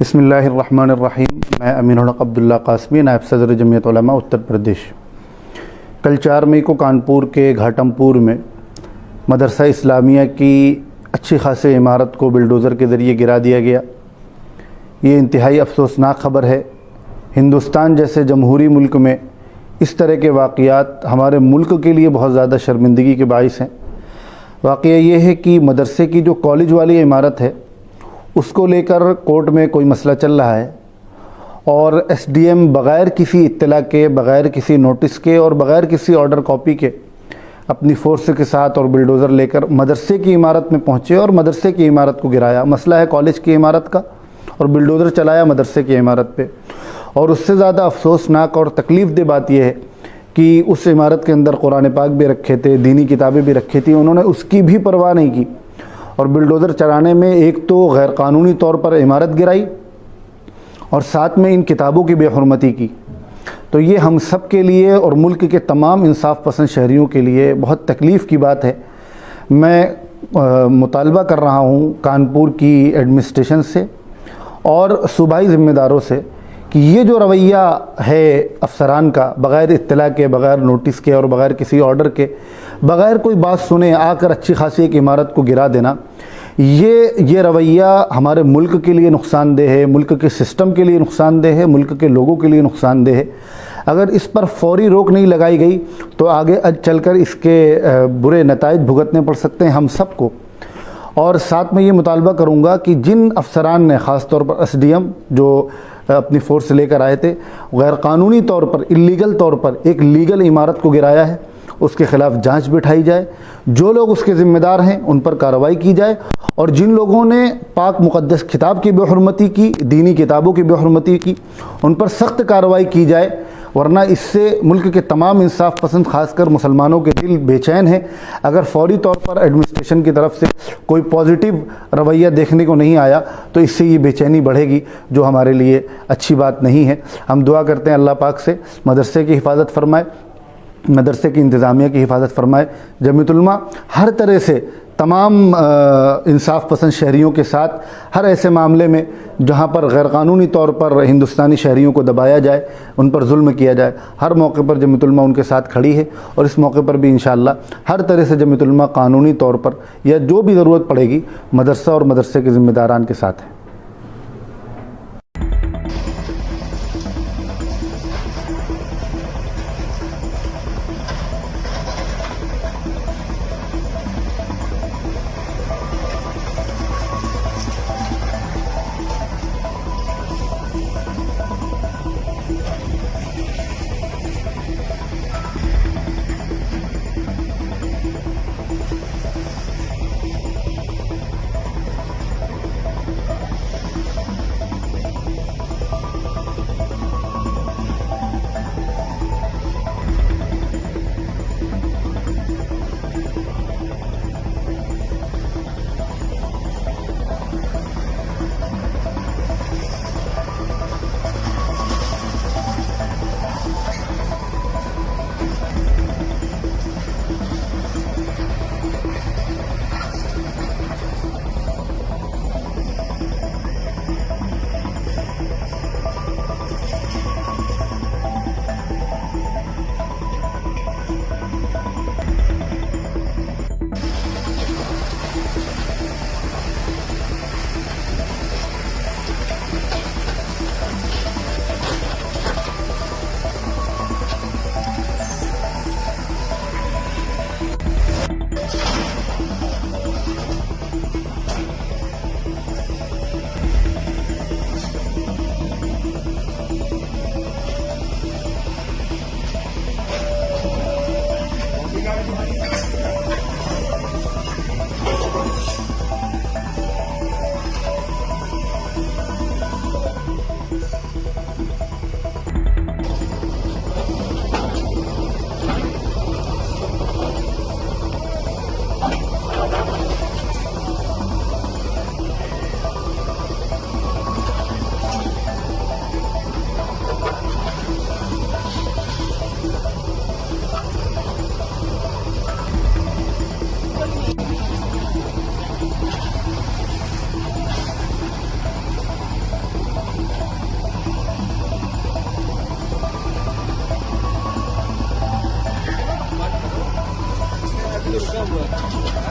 بسم اللہ الرحمن الرحیم۔ میں امین الحق عبداللہ قاسمی، نائب صدر جمعیت علماء اتر پردیش۔ کل 4 مئی کو کانپور کے گھاٹمپور میں مدرسہ اسلامیہ کی اچھی خاصی عمارت کو بلڈوزر کے ذریعے گرا دیا گیا۔ یہ انتہائی افسوسناک خبر ہے۔ ہندوستان جیسے جمہوری ملک میں اس طرح کے واقعات ہمارے ملک کے لیے بہت زیادہ شرمندگی کے باعث ہیں۔ واقعہ یہ ہے کہ مدرسے کی جو کالج والی عمارت ہے اس کو لے کر کورٹ میں کوئی مسئلہ چل رہا ہے، اور ایس ڈی ایم بغیر کسی اطلاع کے، بغیر کسی نوٹس کے اور بغیر کسی آرڈر کاپی کے اپنی فورس کے ساتھ اور بلڈوزر لے کر مدرسے کی عمارت میں پہنچے اور مدرسے کی عمارت کو گرایا۔ مسئلہ ہے کالج کی عمارت کا، اور بلڈوزر چلایا مدرسے کی عمارت پہ۔ اور اس سے زیادہ افسوسناک اور تکلیف دہ بات یہ ہے کہ اس عمارت کے اندر قرآن پاک بھی رکھے تھے، دینی کتابیں بھی رکھی تھیں، انہوں نے اس کی بھی پرواہ نہیں کی، اور بلڈوزر چلانے میں ایک تو غیر قانونی طور پر عمارت گرائی اور ساتھ میں ان کتابوں کی بے حرمتی کی۔ تو یہ ہم سب کے لیے اور ملک کے تمام انصاف پسند شہریوں کے لیے بہت تکلیف کی بات ہے۔ میں مطالبہ کر رہا ہوں کانپور کی ایڈمنسٹریشن سے اور صوبائی ذمہ داروں سے کہ یہ جو رویہ ہے افسران کا، بغیر اطلاع کے، بغیر نوٹس کے اور بغیر کسی آرڈر کے، بغیر کوئی بات سنے آ کر اچھی خاصی ایک عمارت کو گرا دینا، یہ رویہ ہمارے ملک کے لیے نقصان دہ ہے، ملک کے سسٹم کے لیے نقصان دہ ہے، ملک کے لوگوں کے لیے نقصان دہ ہے۔ اگر اس پر فوری روک نہیں لگائی گئی تو آگے چل کر اس کے برے نتائج بھگتنے پڑ سکتے ہیں ہم سب کو۔ اور ساتھ میں یہ مطالبہ کروں گا کہ جن افسران نے، خاص طور پر ایس ڈی ایم جو اپنی فورس لے کر آئے تھے، غیر قانونی طور پر، اللیگل طور پر ایک لیگل عمارت کو گرایا ہے، اس کے خلاف جانچ بٹھائی جائے، جو لوگ اس کے ذمہ دار ہیں ان پر کارروائی کی جائے، اور جن لوگوں نے پاک مقدس کتاب کی بے حرمتی کی، دینی کتابوں کی بے حرمتی کی، ان پر سخت کارروائی کی جائے، ورنہ اس سے ملک کے تمام انصاف پسند، خاص کر مسلمانوں کے دل بے چین ہیں۔ اگر فوری طور پر ایڈمنسٹریشن کی طرف سے کوئی پازیٹیو رویہ دیکھنے کو نہیں آیا تو اس سے یہ بے چینی بڑھے گی، جو ہمارے لیے اچھی بات نہیں ہے۔ ہم دعا کرتے ہیں اللہ پاک سے مدرسے کی حفاظت فرمائے، مدرسے کی انتظامیہ کی حفاظت فرمائے۔ جمعیت علماء ہر طرح سے تمام انصاف پسند شہریوں کے ساتھ، ہر ایسے معاملے میں جہاں پر غیر قانونی طور پر ہندوستانی شہریوں کو دبایا جائے، ان پر ظلم کیا جائے، ہر موقع پر جمعیت علماء ان کے ساتھ کھڑی ہے، اور اس موقع پر بھی انشاءاللہ ہر طرح سے جمعیت علماء قانونی طور پر یا جو بھی ضرورت پڑے گی مدرسہ اور مدرسے کے ذمہ داران کے ساتھ ہے۔ 100